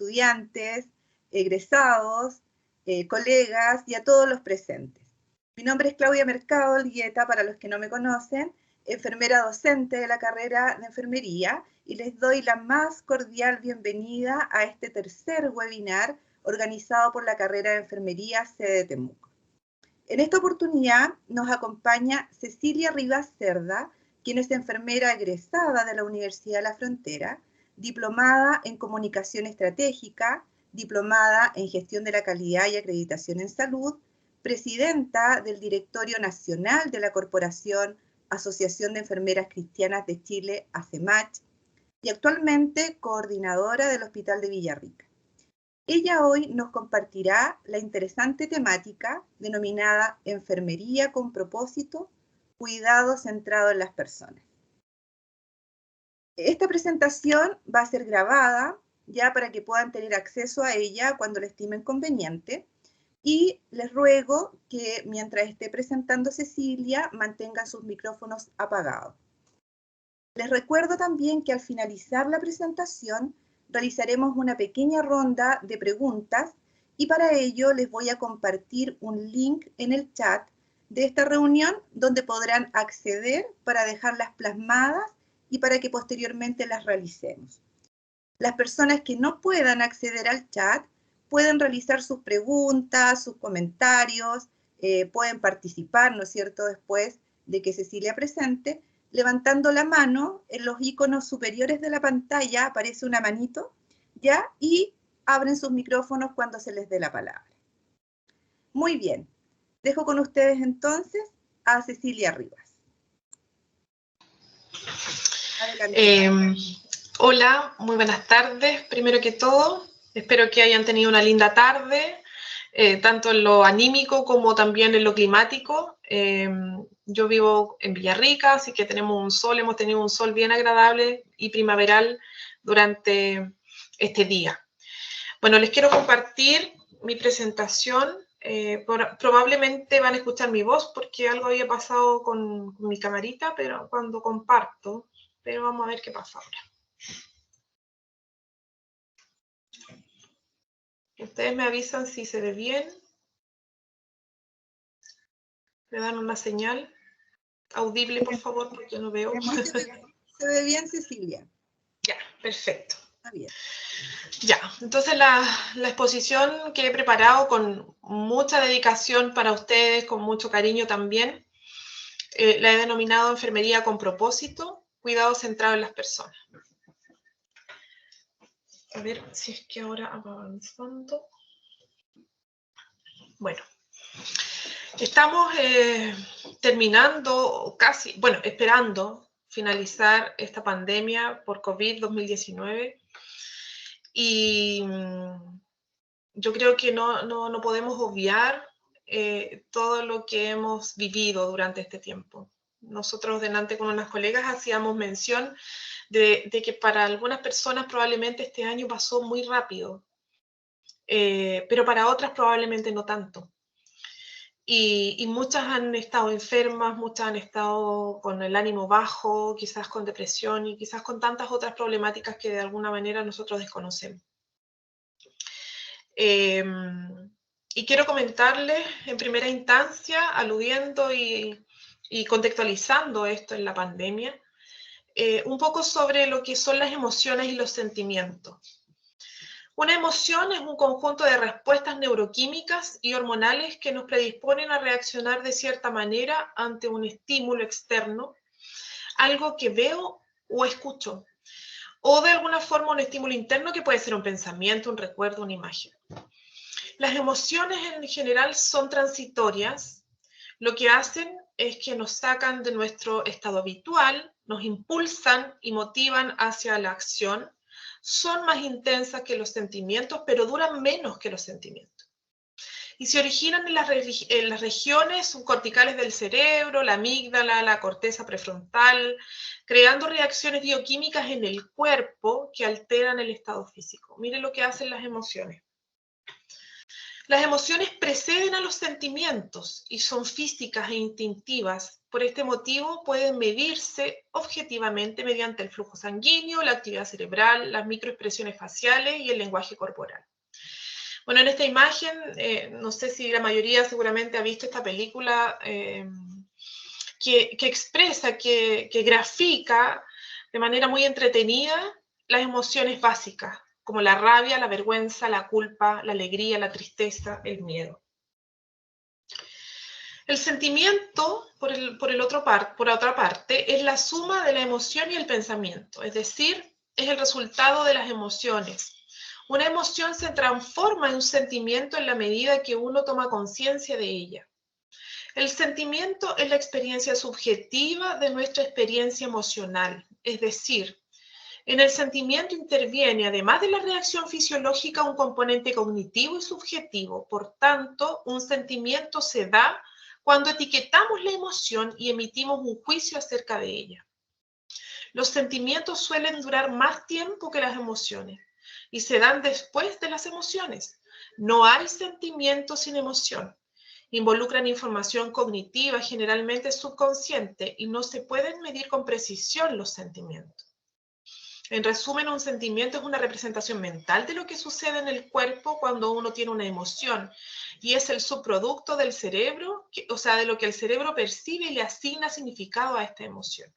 estudiantes, egresados, colegas y a todos los presentes. Mi nombre es Claudia Mercado Olgueta, para los que no me conocen, enfermera docente de la carrera de enfermería, y les doy la más cordial bienvenida a este tercer webinar organizado por la carrera de enfermería sede de Temuco. En esta oportunidad nos acompaña Cecilia Rivas Cerda, quien es enfermera egresada de la Universidad de la Frontera, diplomada en Comunicación Estratégica, diplomada en Gestión de la Calidad y Acreditación en Salud, presidenta del Directorio Nacional de la Corporación Asociación de Enfermeras Cristianas de Chile, ACEMACH, y actualmente coordinadora del Hospital de Villarrica. Ella hoy nos compartirá la interesante temática denominada Enfermería con propósito, cuidado centrado en las personas. Esta presentación va a ser grabada ya para que puedan tener acceso a ella cuando la estimen conveniente, y les ruego que mientras esté presentando Cecilia mantengan sus micrófonos apagados. Les recuerdo también que al finalizar la presentación realizaremos una pequeña ronda de preguntas, y para ello les voy a compartir un link en el chat de esta reunión donde podrán acceder para dejarlas plasmadas y para que posteriormente las realicemos. Las personas que no puedan acceder al chat pueden realizar sus preguntas, sus comentarios, pueden participar, ¿no es cierto?, después de que Cecilia presente, levantando la mano. En los iconos superiores de la pantalla aparece una manito, ¿ya? Y abren sus micrófonos cuando se les dé la palabra. Muy bien, dejo con ustedes entonces a Cecilia Rivas. Adelante. Hola, muy buenas tardes. Primero que todo, espero que hayan tenido una linda tarde, tanto en lo anímico como también en lo climático. Yo vivo en Villarrica, así que hemos tenido un sol bien agradable y primaveral durante este día. Bueno, les quiero compartir mi presentación. Probablemente van a escuchar mi voz porque algo había pasado con mi camarita, pero cuando comparto, pero vamos a ver qué pasa ahora. Ustedes me avisan si se ve bien. Me dan una señal audible, por favor, porque no veo. Se ve bien, Cecilia. Ya, perfecto. Está bien. Ya, entonces la exposición que he preparado con mucha dedicación para ustedes, con mucho cariño también, la he denominado Enfermería con propósito, cuidado centrado en las personas. A ver si es que ahora va avanzando. Bueno, estamos terminando, casi, bueno, esperando finalizar esta pandemia por COVID-2019, y yo creo que no podemos obviar todo lo que hemos vivido durante este tiempo. Nosotros delante con unas colegas hacíamos mención de que para algunas personas probablemente este año pasó muy rápido, pero para otras probablemente no tanto. Y muchas han estado enfermas, muchas han estado con el ánimo bajo, quizás con depresión y quizás con tantas otras problemáticas que de alguna manera nosotros desconocemos. Y quiero comentarles en primera instancia, aludiendo y contextualizando esto en la pandemia, un poco sobre lo que son las emociones y los sentimientos. Una emoción es un conjunto de respuestas neuroquímicas y hormonales que nos predisponen a reaccionar de cierta manera ante un estímulo externo, algo que veo o escucho, o de alguna forma un estímulo interno que puede ser un pensamiento, un recuerdo, una imagen. Las emociones en general son transitorias. Lo que hacen es que nos sacan de nuestro estado habitual, nos impulsan y motivan hacia la acción. Son más intensas que los sentimientos, pero duran menos que los sentimientos. Y se originan en las regiones subcorticales del cerebro, la amígdala, la corteza prefrontal, creando reacciones bioquímicas en el cuerpo que alteran el estado físico. Miren lo que hacen las emociones. Las emociones preceden a los sentimientos y son físicas e instintivas, Por este motivo pueden medirse objetivamente mediante el flujo sanguíneo, la actividad cerebral, las microexpresiones faciales y el lenguaje corporal. Bueno, en esta imagen, no sé si la mayoría seguramente ha visto esta película que expresa, que grafica de manera muy entretenida las emociones básicas, como la rabia, la vergüenza, la culpa, la alegría, la tristeza, el miedo. El sentimiento, por otra parte, es la suma de la emoción y el pensamiento, es decir, es el resultado de las emociones. Una emoción se transforma en un sentimiento en la medida que uno toma conciencia de ella. El sentimiento es la experiencia subjetiva de nuestra experiencia emocional, es decir, en el sentimiento interviene, además de la reacción fisiológica, un componente cognitivo y subjetivo. Por tanto, un sentimiento se da cuando etiquetamos la emoción y emitimos un juicio acerca de ella. Los sentimientos suelen durar más tiempo que las emociones y se dan después de las emociones. No hay sentimiento sin emoción. Involucran información cognitiva, generalmente subconsciente, y no se pueden medir con precisión los sentimientos. En resumen, un sentimiento es una representación mental de lo que sucede en el cuerpo cuando uno tiene una emoción y es el subproducto del cerebro, o sea, de lo que el cerebro percibe y le asigna significado a esta emoción.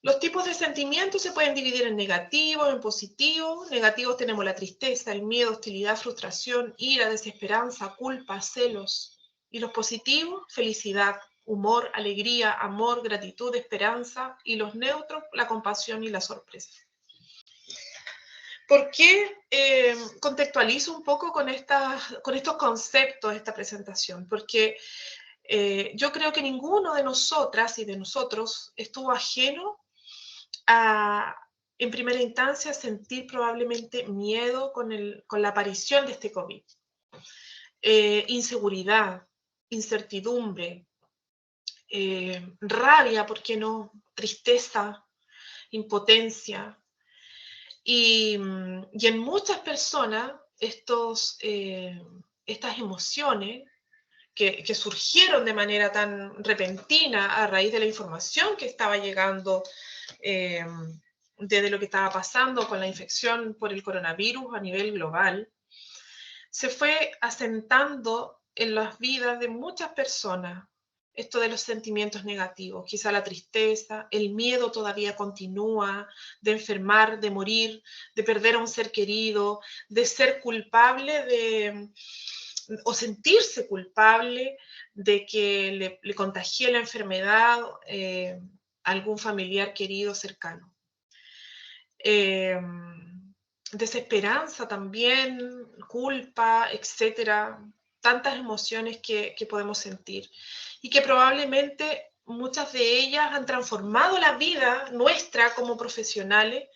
Los tipos de sentimientos se pueden dividir en negativos, en positivos. Negativos tenemos la tristeza, el miedo, hostilidad, frustración, ira, desesperanza, culpa, celos. Y los positivos, felicidad, humor, alegría, amor, gratitud, esperanza. Y los neutros, la compasión y la sorpresa. ¿Por qué contextualizo un poco con estos conceptos esta presentación? Porque yo creo que ninguno de nosotras y de nosotros estuvo ajeno a, en primera instancia, sentir probablemente miedo con la aparición de este COVID. Inseguridad, incertidumbre, rabia, ¿por qué no? Tristeza, impotencia. Y en muchas personas estas emociones que surgieron de manera tan repentina a raíz de la información que estaba llegando desde lo que estaba pasando con la infección por el coronavirus a nivel global, se fue asentando en las vidas de muchas personas esto de los sentimientos negativos, quizá la tristeza, el miedo todavía continúa, de enfermar, de morir, de perder a un ser querido, de ser culpable o sentirse culpable de que le contagie la enfermedad a algún familiar querido cercano. Desesperanza también, culpa, etcétera, tantas emociones que podemos sentir y que probablemente muchas de ellas han transformado la vida nuestra como profesionales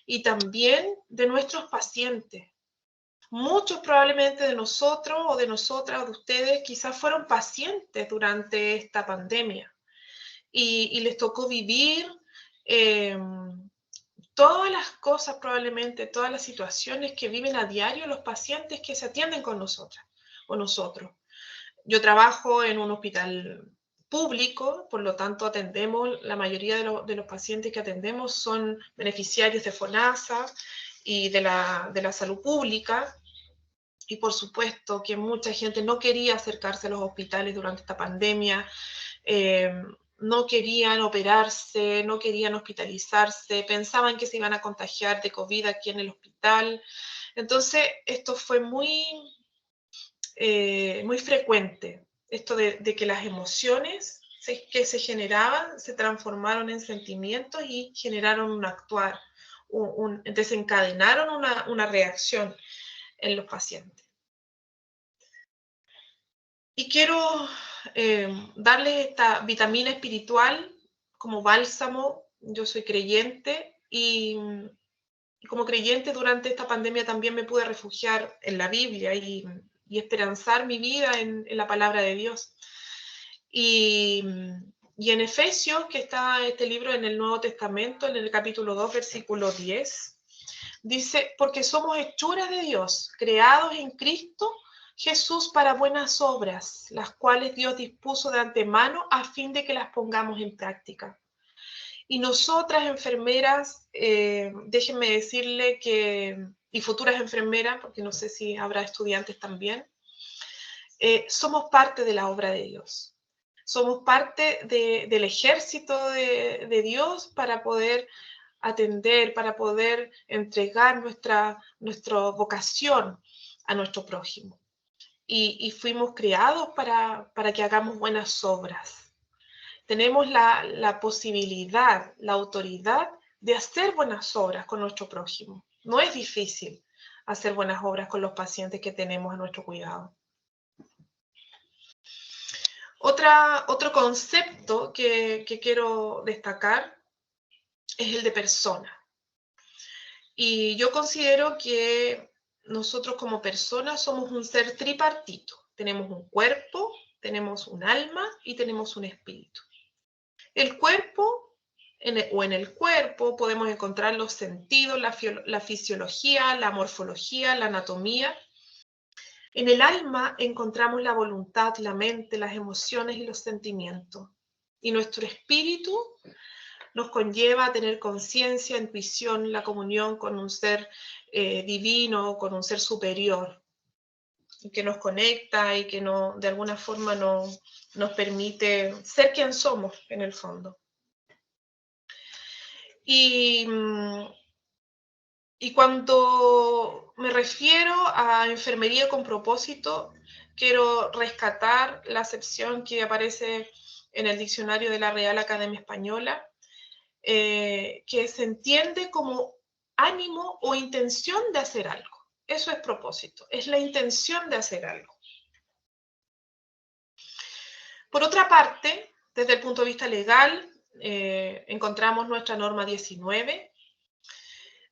y también de nuestros pacientes. Muchos probablemente de nosotros o de nosotras o de ustedes quizás fueron pacientes durante esta pandemia y les tocó vivir todas las cosas probablemente, todas las situaciones que viven a diario los pacientes que se atienden con nosotras o nosotros. Yo trabajo en un hospital público, por lo tanto atendemos, la mayoría de los pacientes que atendemos son beneficiarios de FONASA y de la salud pública. Y por supuesto que mucha gente no quería acercarse a los hospitales durante esta pandemia, no querían operarse, no querían hospitalizarse, pensaban que se iban a contagiar de COVID aquí en el hospital. Entonces, esto fue muy frecuente, esto de que las emociones que se generaban se transformaron en sentimientos y generaron un actuar, desencadenaron una reacción en los pacientes. Y quiero darles esta vitamina espiritual como bálsamo. Yo soy creyente y como creyente durante esta pandemia también me pude refugiar en la Biblia y esperanzar mi vida en la palabra de Dios. Y en Efesios, que está este libro en el Nuevo Testamento, en el capítulo 2, versículo 10, dice, porque somos hechuras de Dios, creados en Cristo Jesús para buenas obras, las cuales Dios dispuso de antemano a fin de que las pongamos en práctica. Y nosotras, enfermeras, déjenme decirle que, y futuras enfermeras, porque no sé si habrá estudiantes también, somos parte de la obra de Dios. Somos parte del ejército de Dios para poder atender, para poder entregar nuestra vocación a nuestro prójimo. Y fuimos creados para que hagamos buenas obras. Tenemos la posibilidad, la autoridad de hacer buenas obras con nuestro prójimo. No es difícil hacer buenas obras con los pacientes que tenemos a nuestro cuidado. Otro concepto que quiero destacar es el de persona. Y yo considero que nosotros como personas somos un ser tripartito. Tenemos un cuerpo, tenemos un alma y tenemos un espíritu. El cuerpo, en el cuerpo podemos encontrar los sentidos, la fisiología, la morfología, la anatomía. En el alma encontramos la voluntad, la mente, las emociones y los sentimientos. Y nuestro espíritu nos conlleva a tener conciencia, intuición, la comunión con un ser divino, con un ser superior, que nos conecta y que de alguna forma nos permite ser quien somos en el fondo. Y cuando me refiero a enfermería con propósito, quiero rescatar la acepción que aparece en el diccionario de la Real Academia Española, que se entiende como ánimo o intención de hacer algo. Eso es propósito, es la intención de hacer algo. Por otra parte, desde el punto de vista legal, encontramos nuestra norma 19,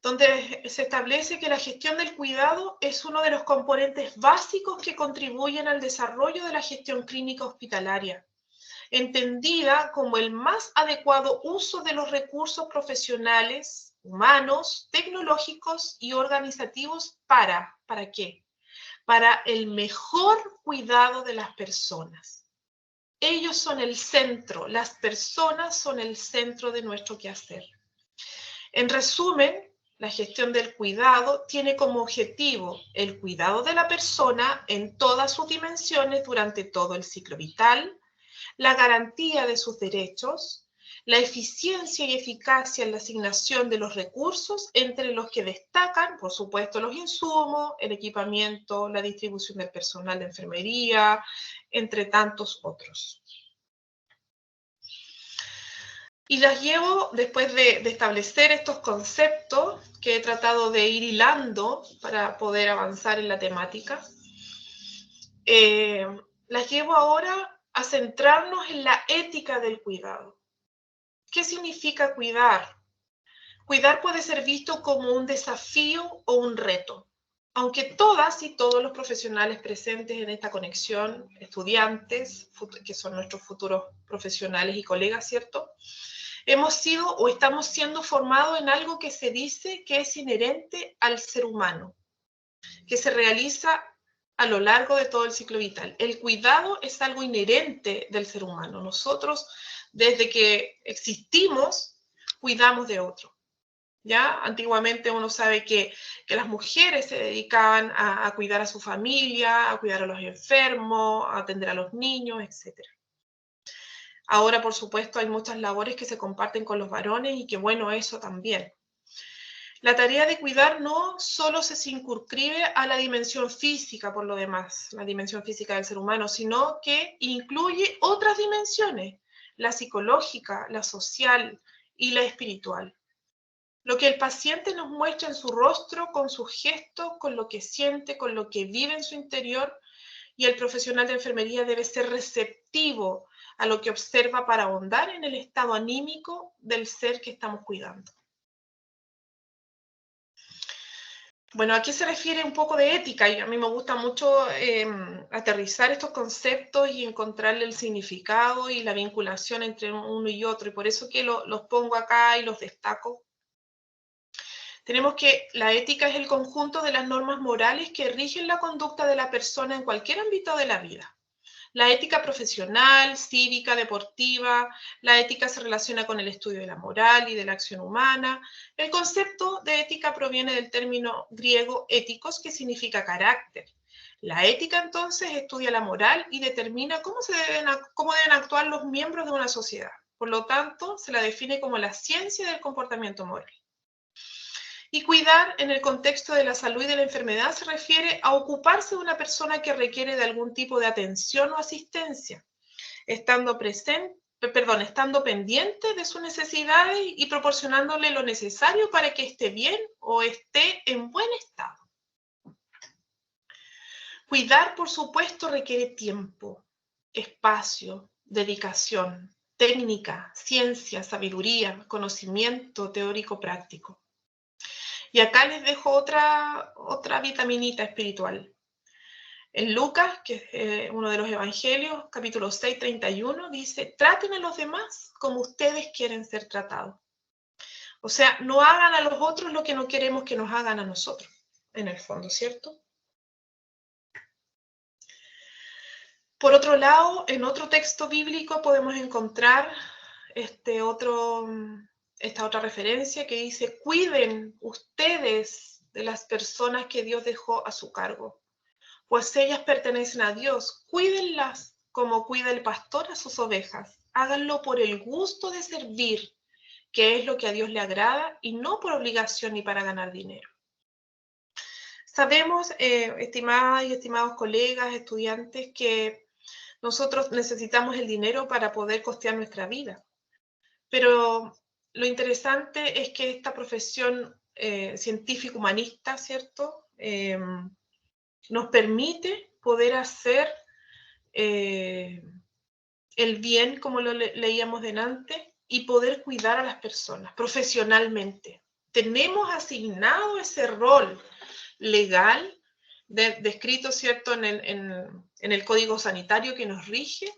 donde se establece que la gestión del cuidado es uno de los componentes básicos que contribuyen al desarrollo de la gestión clínica hospitalaria, entendida como el más adecuado uso de los recursos profesionales, humanos, tecnológicos y organizativos ¿para qué? Para el mejor cuidado de las personas. Ellos son el centro, las personas son el centro de nuestro quehacer. En resumen, la gestión del cuidado tiene como objetivo el cuidado de la persona en todas sus dimensiones durante todo el ciclo vital, la garantía de sus derechos, la eficiencia y eficacia en la asignación de los recursos, entre los que destacan, por supuesto, los insumos, el equipamiento, la distribución del personal de enfermería, entre tantos otros. Y las llevo, después de establecer estos conceptos que he tratado de ir hilando para poder avanzar en la temática, las llevo ahora a centrarnos en la ética del cuidado. ¿Qué significa cuidar? Cuidar puede ser visto como un desafío o un reto. Aunque todas y todos los profesionales presentes en esta conexión, estudiantes, que son nuestros futuros profesionales y colegas, ¿cierto?, hemos sido o estamos siendo formados en algo que se dice que es inherente al ser humano, que se realiza a lo largo de todo el ciclo vital. El cuidado es algo inherente del ser humano. Nosotros, desde que existimos, cuidamos de otro. ¿Ya? Antiguamente uno sabe que las mujeres se dedicaban a cuidar a su familia, a cuidar a los enfermos, a atender a los niños, etc. Ahora, por supuesto, hay muchas labores que se comparten con los varones y que bueno, eso también. La tarea de cuidar no solo se circunscribe a la dimensión física, por lo demás, la dimensión física del ser humano, sino que incluye otras dimensiones, la psicológica, la social y la espiritual. Lo que el paciente nos muestra en su rostro, con sus gestos, con lo que siente, con lo que vive en su interior, y el profesional de enfermería debe ser receptivo a lo que observa para ahondar en el estado anímico del ser que estamos cuidando. Bueno, aquí se refiere un poco de ética y a mí me gusta mucho aterrizar estos conceptos y encontrarle el significado y la vinculación entre uno y otro, y por eso que los pongo acá y los destaco. Tenemos que la ética es el conjunto de las normas morales que rigen la conducta de la persona en cualquier ámbito de la vida. La ética profesional, cívica, deportiva, la ética se relaciona con el estudio de la moral y de la acción humana. El concepto de ética proviene del término griego éticos, que significa carácter. La ética entonces estudia la moral y determina cómo deben actuar los miembros de una sociedad. Por lo tanto, se la define como la ciencia del comportamiento moral. Y cuidar en el contexto de la salud y de la enfermedad se refiere a ocuparse de una persona que requiere de algún tipo de atención o asistencia, estando pendiente de sus necesidades y proporcionándole lo necesario para que esté bien o esté en buen estado. Cuidar, por supuesto, requiere tiempo, espacio, dedicación, técnica, ciencia, sabiduría, conocimiento teórico práctico. Y acá les dejo otra vitaminita espiritual. En Lucas, que es uno de los evangelios, capítulo 6, 31, dice, traten a los demás como ustedes quieren ser tratados. O sea, no hagan a los otros lo que no queremos que nos hagan a nosotros, en el fondo, ¿cierto? Por otro lado, en otro texto bíblico podemos encontrar esta otra referencia que dice, cuiden ustedes de las personas que Dios dejó a su cargo, pues ellas pertenecen a Dios, cuídenlas como cuida el pastor a sus ovejas, háganlo por el gusto de servir, que es lo que a Dios le agrada, y no por obligación ni para ganar dinero. Sabemos, estimadas y estimados colegas, estudiantes, que nosotros necesitamos el dinero para poder costear nuestra vida. Pero lo interesante es que esta profesión científico-humanista, ¿cierto? Nos permite poder hacer el bien, como lo leíamos delante, y poder cuidar a las personas profesionalmente. Tenemos asignado ese rol legal descrito, ¿cierto?, en el Código Sanitario que nos rige.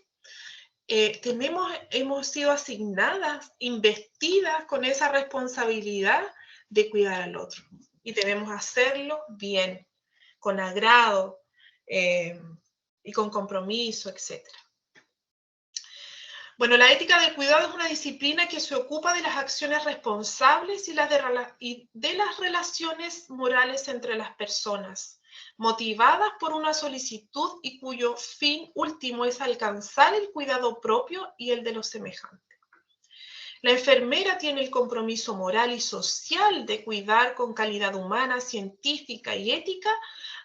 Hemos sido asignadas, investidas con esa responsabilidad de cuidar al otro. Y debemos hacerlo bien, con agrado y con compromiso, etc. Bueno, la ética del cuidado es una disciplina que se ocupa de las acciones responsables y de las relaciones morales entre las personas, motivadas por una solicitud y cuyo fin último es alcanzar el cuidado propio y el de los semejantes. La enfermera tiene el compromiso moral y social de cuidar con calidad humana, científica y ética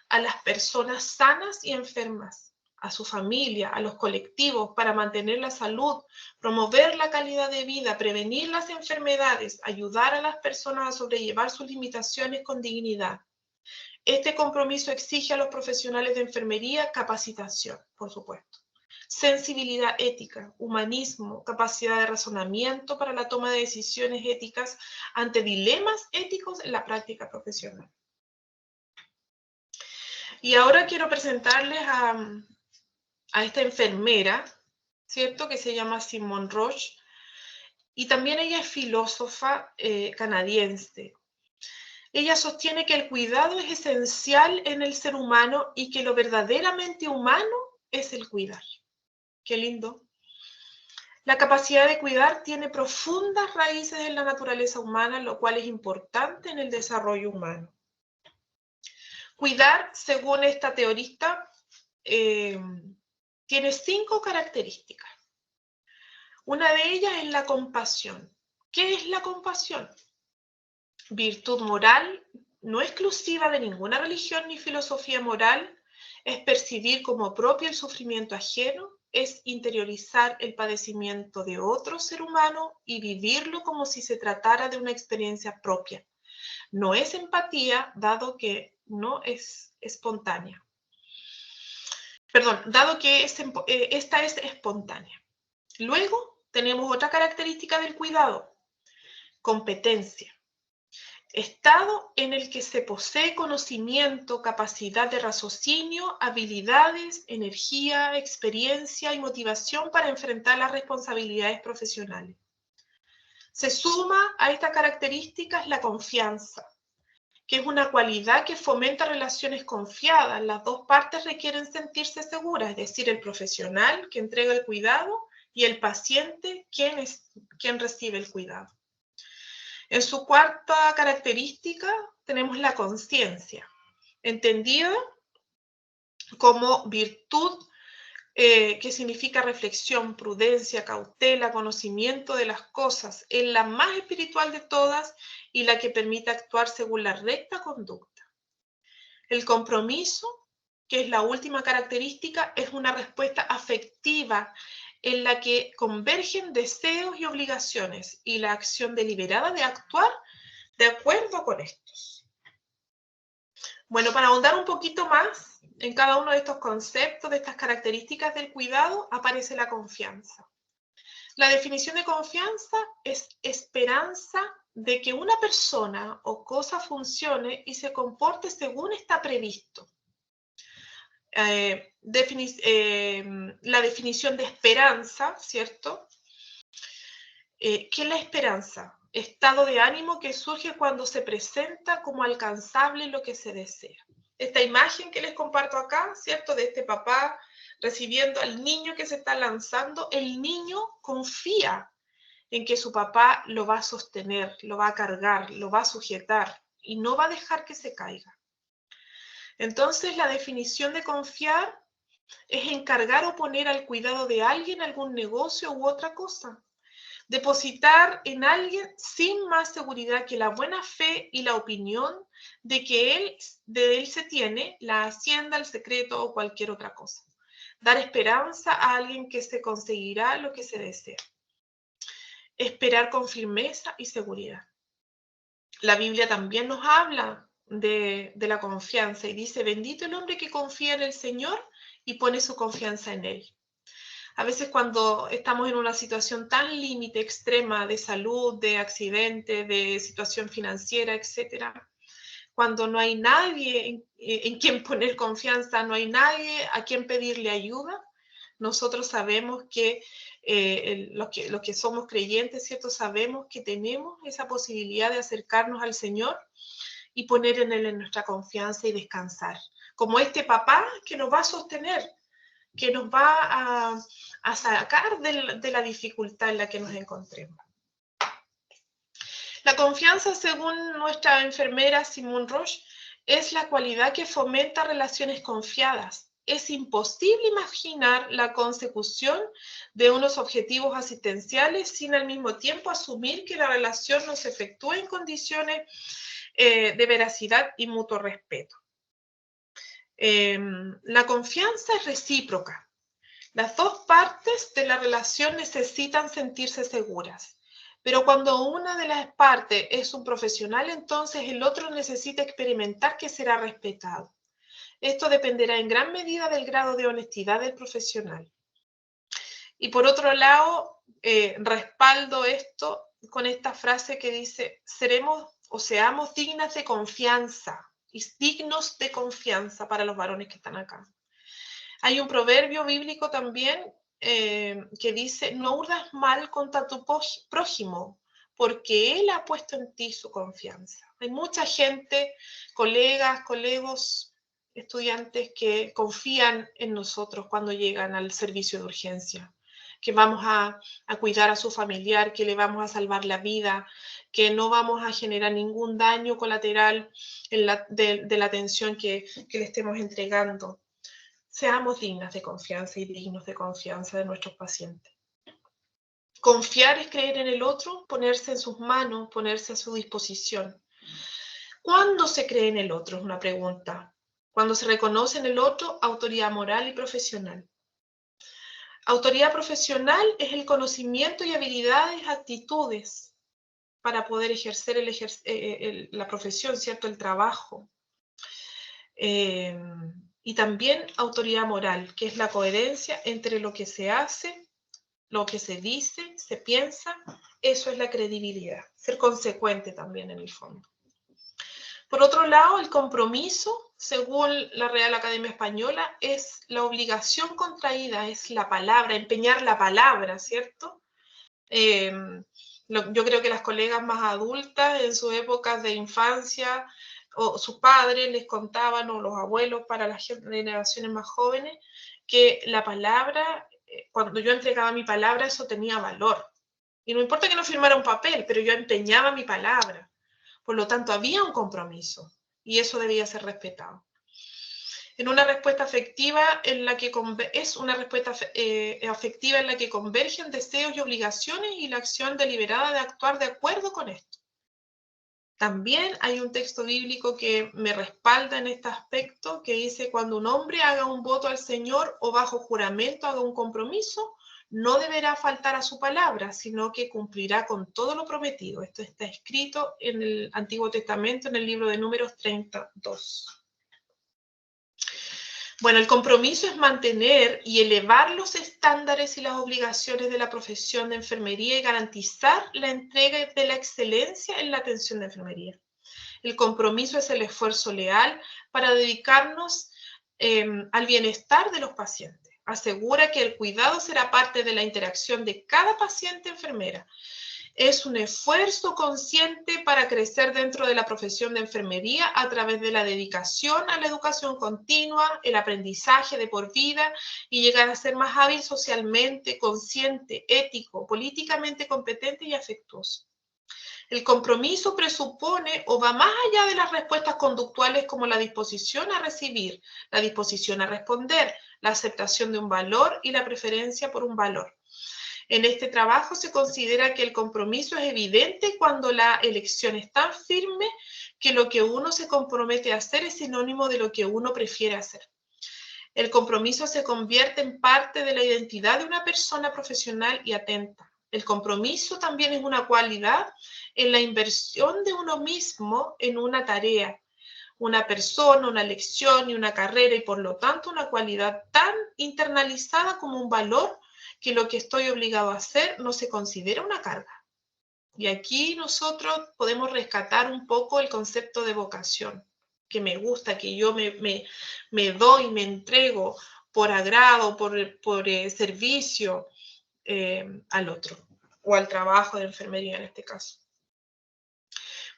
a las personas sanas y enfermas, a su familia, a los colectivos, para mantener la salud, promover la calidad de vida, prevenir las enfermedades, ayudar a las personas a sobrellevar sus limitaciones con dignidad. Este compromiso exige a los profesionales de enfermería capacitación, por supuesto, sensibilidad ética, humanismo, capacidad de razonamiento para la toma de decisiones éticas ante dilemas éticos en la práctica profesional. Y ahora quiero presentarles a esta enfermera, ¿cierto?, que se llama Simone Roche, y también ella es filósofa canadiense. Ella sostiene que el cuidado es esencial en el ser humano y que lo verdaderamente humano es el cuidar. Qué lindo. La capacidad de cuidar tiene profundas raíces en la naturaleza humana, lo cual es importante en el desarrollo humano. Cuidar, según esta teorista, tiene 5 características. Una de ellas es la compasión. ¿Qué es la compasión? Virtud moral, no exclusiva de ninguna religión ni filosofía moral, es percibir como propio el sufrimiento ajeno, es interiorizar el padecimiento de otro ser humano y vivirlo como si se tratara de una experiencia propia. No es empatía, dado que no es espontánea. Perdón, dado que esta es espontánea. Luego tenemos otra característica del cuidado: competencia. Estado en el que se posee conocimiento, capacidad de raciocinio, habilidades, energía, experiencia y motivación para enfrentar las responsabilidades profesionales. Se suma a estas características la confianza, que es una cualidad que fomenta relaciones confiadas. Las dos partes requieren sentirse seguras, es decir, el profesional que entrega el cuidado y el paciente quien recibe el cuidado. En su cuarta característica tenemos la conciencia, entendida como virtud que significa reflexión, prudencia, cautela, conocimiento de las cosas, es la más espiritual de todas y la que permite actuar según la recta conducta. El compromiso, que es la última característica, es una respuesta afectiva en la que convergen deseos y obligaciones y la acción deliberada de actuar de acuerdo con estos. Bueno, para ahondar un poquito más en cada uno de estos conceptos, de estas características del cuidado, aparece la confianza. La definición de confianza es esperanza de que una persona o cosa funcione y se comporte según está previsto. La definición de esperanza, ¿cierto? ¿Qué es la esperanza? Estado de ánimo que surge cuando se presenta como alcanzable lo que se desea. Esta imagen que les comparto acá, ¿cierto? De este papá recibiendo al niño que se está lanzando, el niño confía en que su papá lo va a sostener, lo va a cargar, lo va a sujetar y no va a dejar que se caiga. Entonces, la definición de confiar es encargar o poner al cuidado de alguien algún negocio u otra cosa. Depositar en alguien sin más seguridad que la buena fe y la opinión de que de él se tiene la hacienda, el secreto o cualquier otra cosa. Dar esperanza a alguien que se conseguirá lo que se desea. Esperar con firmeza y seguridad. La Biblia también nos habla de la confianza y dice, bendito el hombre que confía en el Señor y pone su confianza en Él. A veces cuando estamos en una situación tan límite, extrema de salud, de accidente, de situación financiera, etcétera, cuando no hay nadie en quien poner confianza, no hay nadie a quien pedirle ayuda, nosotros sabemos que los que somos creyentes, ¿cierto? Sabemos que tenemos esa posibilidad de acercarnos al Señor y poner en Él nuestra confianza y descansar. Como este papá que nos va a sostener, que nos va a sacar de la dificultad en la que nos encontremos. La confianza, según nuestra enfermera Simone Roche, es la cualidad que fomenta relaciones confiadas. Es imposible imaginar la consecución de unos objetivos asistenciales sin al mismo tiempo asumir que la relación no se efectúa en condiciones de veracidad y mutuo respeto. La confianza es recíproca. Las dos partes de la relación necesitan sentirse seguras, pero cuando una de las partes es un profesional, entonces el otro necesita experimentar que será respetado. Esto dependerá en gran medida del grado de honestidad del profesional. Y por otro lado, respaldo esto con esta frase que dice, seremos o seamos dignas de confianza, y dignos de confianza para los varones que están acá. Hay un proverbio bíblico también que dice, no urdas mal contra tu prójimo, porque él ha puesto en ti su confianza. Hay mucha gente, colegos, estudiantes que confían en nosotros cuando llegan al servicio de urgencia, que vamos a cuidar a su familiar, que le vamos a salvar la vida, que no vamos a generar ningún daño colateral de la atención que le estemos entregando. Seamos dignas de confianza y dignos de confianza de nuestros pacientes. Confiar es creer en el otro, ponerse en sus manos, ponerse a su disposición. ¿Cuándo se cree en el otro? Es una pregunta. Cuando se reconoce en el otro autoridad moral y profesional. Autoridad profesional es el conocimiento y habilidades, actitudes para poder ejercer la profesión, ¿cierto? El trabajo. Y también autoridad moral, que es la coherencia entre lo que se hace, lo que se dice, se piensa, eso es la credibilidad, ser consecuente también en el fondo. Por otro lado, el compromiso, según la Real Academia Española, es la obligación contraída, es la palabra, empeñar la palabra, ¿cierto? Yo creo que las colegas más adultas en sus épocas de infancia o sus padres les contaban, o los abuelos para las generaciones más jóvenes, que la palabra, cuando yo entregaba mi palabra, eso tenía valor. Y no importa que no firmara un papel, pero yo empeñaba mi palabra. Por lo tanto, había un compromiso y eso debía ser respetado. En una respuesta afectiva en la que es una respuesta afectiva en la que convergen deseos y obligaciones y la acción deliberada de actuar de acuerdo con esto. También hay un texto bíblico que me respalda en este aspecto, que dice: cuando un hombre haga un voto al Señor o bajo juramento haga un compromiso, no deberá faltar a su palabra, sino que cumplirá con todo lo prometido. Esto está escrito en el Antiguo Testamento, en el libro de Números 32. Bueno, el compromiso es mantener y elevar los estándares y las obligaciones de la profesión de enfermería y garantizar la entrega de la excelencia en la atención de enfermería. El compromiso es el esfuerzo leal para dedicarnos al bienestar de los pacientes. Asegura que el cuidado será parte de la interacción de cada paciente-enfermera. Es un esfuerzo consciente para crecer dentro de la profesión de enfermería a través de la dedicación a la educación continua, el aprendizaje de por vida y llegar a ser más hábil socialmente, consciente, ético, políticamente competente y afectuoso. El compromiso presupone o va más allá de las respuestas conductuales como la disposición a recibir, la disposición a responder, la aceptación de un valor y la preferencia por un valor. En este trabajo se considera que el compromiso es evidente cuando la elección es tan firme que lo que uno se compromete a hacer es sinónimo de lo que uno prefiere hacer. El compromiso se convierte en parte de la identidad de una persona profesional y atenta. El compromiso también es una cualidad en la inversión de uno mismo en una tarea, una persona, una lección y una carrera, y por lo tanto una cualidad tan internalizada como un valor que lo que estoy obligado a hacer no se considera una carga. Y aquí nosotros podemos rescatar un poco el concepto de vocación, que me gusta, que yo me doy, me entrego por agrado, por servicio al otro, o al trabajo de enfermería en este caso.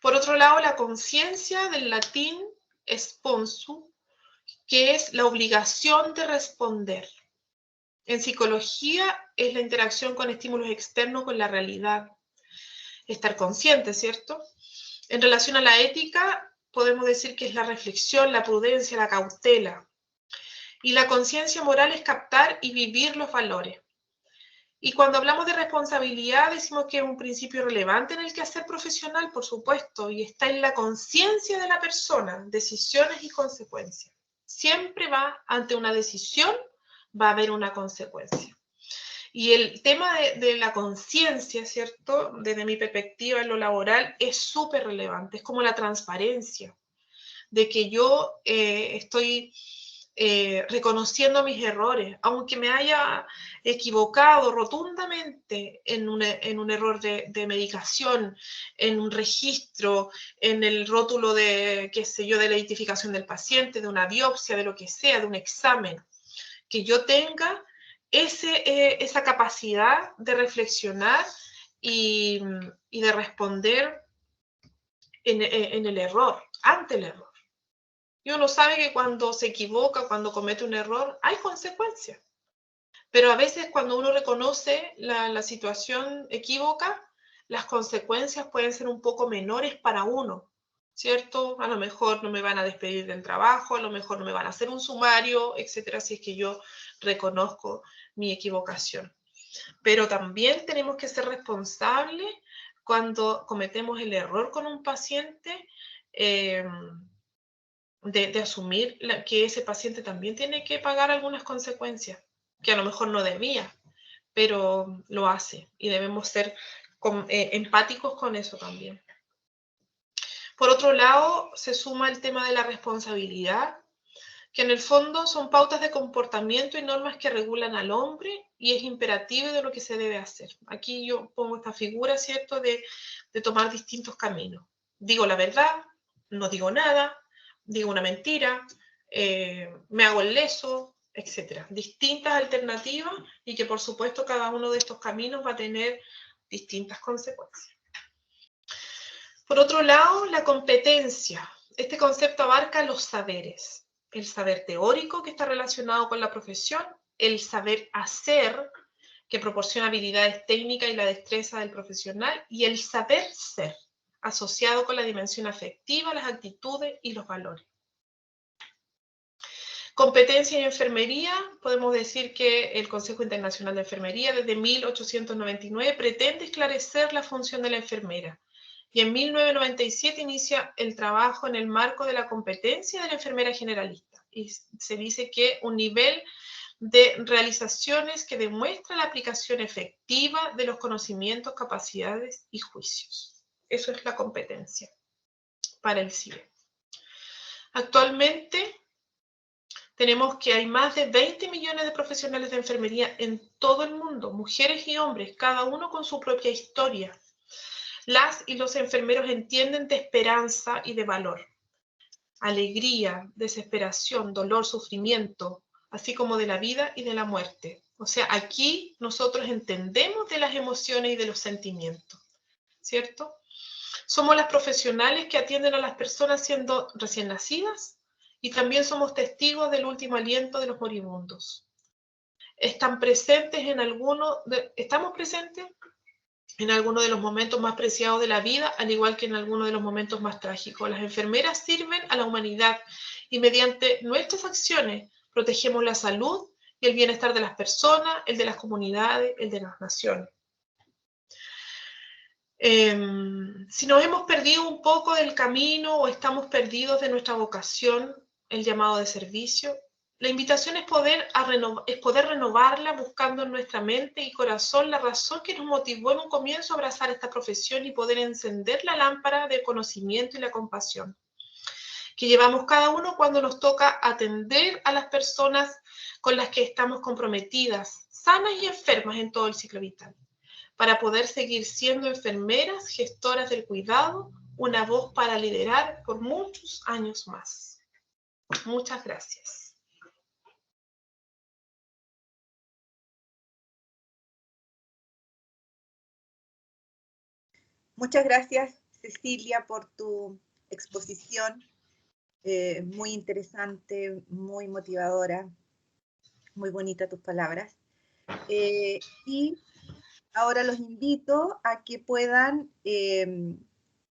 Por otro lado, la conciencia, del latín responsu, que es la obligación de responder. En psicología es la interacción con estímulos externos con la realidad. Estar consciente, ¿cierto? En relación a la ética, podemos decir que es la reflexión, la prudencia, la cautela. Y la conciencia moral es captar y vivir los valores. Y cuando hablamos de responsabilidad, decimos que es un principio relevante en el quehacer profesional, por supuesto, y está en la conciencia de la persona, decisiones y consecuencias. Siempre va ante una decisión, va a haber una consecuencia. Y el tema de la conciencia, ¿cierto? Desde mi perspectiva en lo laboral, es súper relevante. Es como la transparencia, de que yo estoy reconociendo mis errores, aunque me haya equivocado rotundamente en un error de medicación, en un registro, en el rótulo de, qué sé yo, de la identificación del paciente, de una biopsia, de lo que sea, de un examen, que yo tenga esa capacidad de reflexionar y de responder en el error, ante el error. Y uno sabe que cuando se equivoca, cuando comete un error, hay consecuencias. Pero a veces cuando uno reconoce la situación equívoca, las consecuencias pueden ser un poco menores para uno, ¿cierto? A lo mejor no me van a despedir del trabajo, a lo mejor no me van a hacer un sumario, etcétera, si es que yo reconozco mi equivocación. Pero también tenemos que ser responsables cuando cometemos el error con un paciente, de asumir que ese paciente también tiene que pagar algunas consecuencias, que a lo mejor no debía, pero lo hace, y debemos ser empáticos con eso también. Por otro lado, se suma el tema de la responsabilidad, que en el fondo son pautas de comportamiento y normas que regulan al hombre y es imperativo de lo que se debe hacer. Aquí yo pongo esta figura, ¿cierto?, de tomar distintos caminos. Digo la verdad, no digo nada, digo una mentira, me hago el leso, etc. Distintas alternativas y que por supuesto cada uno de estos caminos va a tener distintas consecuencias. Por otro lado, la competencia. Este concepto abarca los saberes, el saber teórico que está relacionado con la profesión, el saber hacer que proporciona habilidades técnicas y la destreza del profesional, y el saber ser, asociado con la dimensión afectiva, las actitudes y los valores. Competencia en enfermería, podemos decir que el Consejo Internacional de Enfermería desde 1899 pretende esclarecer la función de la enfermera y en 1997 inicia el trabajo en el marco de la competencia de la enfermera generalista y se dice que un nivel de realizaciones que demuestra la aplicación efectiva de los conocimientos, capacidades y juicios. Eso es la competencia para el CIE. Actualmente tenemos que hay más de 20 millones de profesionales de enfermería en todo el mundo, mujeres y hombres, cada uno con su propia historia. Las y los enfermeros entienden de esperanza y de valor, alegría, desesperación, dolor, sufrimiento, así como de la vida y de la muerte. O sea, aquí nosotros entendemos de las emociones y de los sentimientos, ¿cierto? Somos las profesionales que atienden a las personas siendo recién nacidas y también somos testigos del último aliento de los moribundos. Estamos presentes en algunos de los momentos más preciados de la vida, al igual que en algunos de los momentos más trágicos. Las enfermeras sirven a la humanidad y mediante nuestras acciones protegemos la salud y el bienestar de las personas, el de las comunidades, el de las naciones. Si nos hemos perdido un poco del camino o estamos perdidos de nuestra vocación, el llamado de servicio, la invitación es poder renovarla buscando en nuestra mente y corazón la razón que nos motivó en un comienzo a abrazar esta profesión y poder encender la lámpara del conocimiento y la compasión que llevamos cada uno cuando nos toca atender a las personas con las que estamos comprometidas, sanas y enfermas en todo el ciclo vital, para poder seguir siendo enfermeras, gestoras del cuidado, una voz para liderar por muchos años más. Muchas gracias. Muchas gracias, Cecilia, por tu exposición. Muy interesante, muy motivadora, muy bonita tus palabras. Y ahora los invito a que puedan en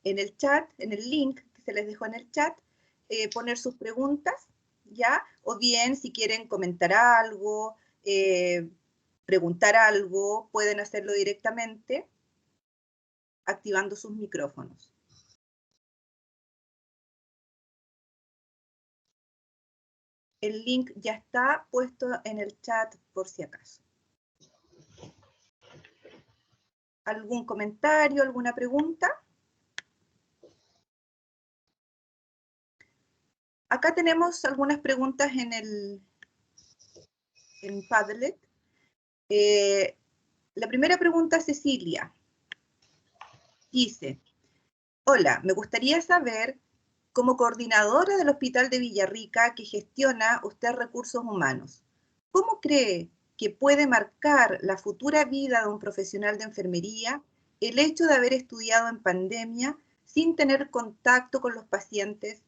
el chat, en el link que se les dejó en el chat, poner sus preguntas, ¿ya? O bien si quieren comentar algo, preguntar algo, pueden hacerlo directamente activando sus micrófonos. El link ya está puesto en el chat por si acaso. ¿Algún comentario, alguna pregunta? Acá tenemos algunas preguntas en Padlet. La primera pregunta, Cecilia, dice: hola, me gustaría saber, como coordinadora del Hospital de Villarrica que gestiona usted recursos humanos, ¿cómo cree que puede marcar la futura vida de un profesional de enfermería el hecho de haber estudiado en pandemia sin tener contacto con los pacientes,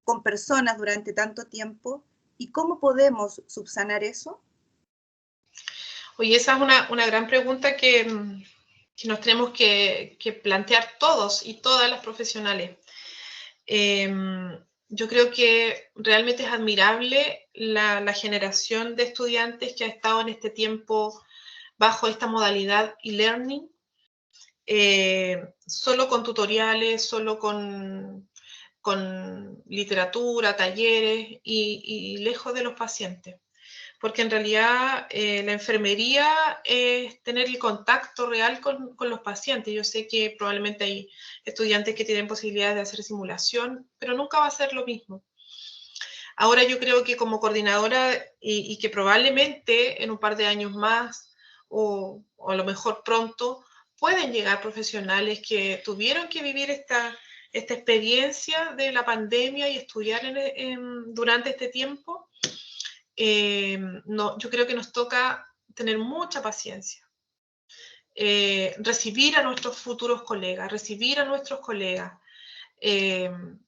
con personas durante tanto tiempo? ¿Y cómo podemos subsanar eso? Oye, esa es una gran pregunta que nos tenemos que plantear todos y todas las profesionales. Yo creo que realmente es admirable la generación de estudiantes que ha estado en este tiempo bajo esta modalidad e-learning, solo con tutoriales, solo con literatura, talleres y lejos de los pacientes. Porque en realidad la enfermería es tener el contacto real con los pacientes. Yo sé que probablemente hay estudiantes que tienen posibilidades de hacer simulación, pero nunca va a ser lo mismo. Ahora yo creo que como coordinadora y que probablemente en un par de años más o a lo mejor pronto pueden llegar profesionales que tuvieron que vivir esta experiencia de la pandemia y estudiar durante este tiempo. Yo creo que nos toca tener mucha paciencia, recibir a nuestros futuros colegas, recibir a nuestros colegas,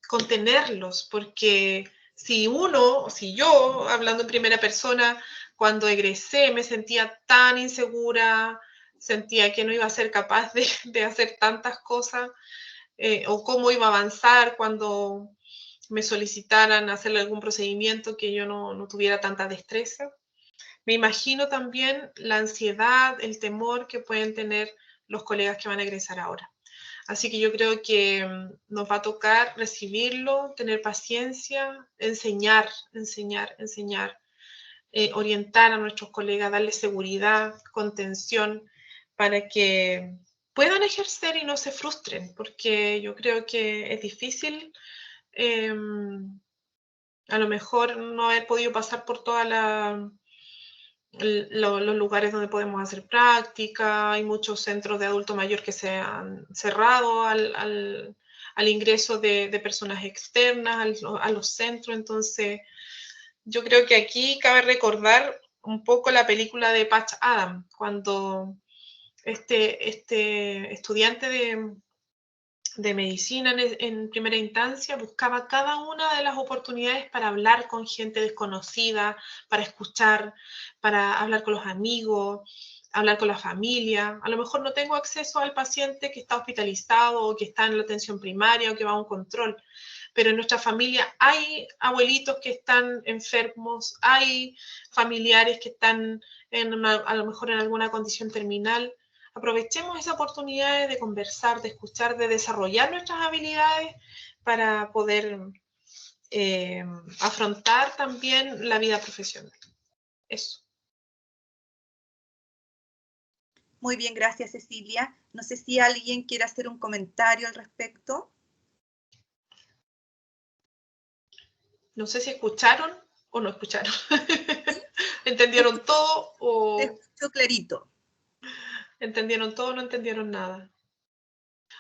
contenerlos, porque si yo, hablando en primera persona, cuando egresé me sentía tan insegura, sentía que no iba a ser capaz de hacer tantas cosas, o cómo iba a avanzar cuando me solicitaran hacerle algún procedimiento que yo no tuviera tanta destreza. Me imagino también la ansiedad, el temor que pueden tener los colegas que van a egresar ahora. Así que yo creo que nos va a tocar recibirlo, tener paciencia, enseñar, orientar a nuestros colegas, darles seguridad, contención, para que puedan ejercer y no se frustren, porque yo creo que es difícil a lo mejor no haber podido pasar por todos los lugares donde podemos hacer práctica. Hay muchos centros de adulto mayor que se han cerrado al ingreso de personas externas a los centros. Entonces, yo creo que aquí cabe recordar un poco la película de Patch Adams, cuando este estudiante de medicina en primera instancia buscaba cada una de las oportunidades para hablar con gente desconocida, para escuchar, para hablar con los amigos, hablar con la familia. A lo mejor no tengo acceso al paciente que está hospitalizado o que está en la atención primaria o que va a un control, pero en nuestra familia hay abuelitos que están enfermos, hay familiares que están a lo mejor en alguna condición terminal. Aprovechemos esa oportunidad de conversar, de escuchar, de desarrollar nuestras habilidades para poder afrontar también la vida profesional. Eso. Muy bien, gracias, Cecilia. No sé si alguien quiere hacer un comentario al respecto. No sé si escucharon o no escucharon. ¿Entendieron todo o...? Te escucho clarito. ¿Entendieron todo o no entendieron nada?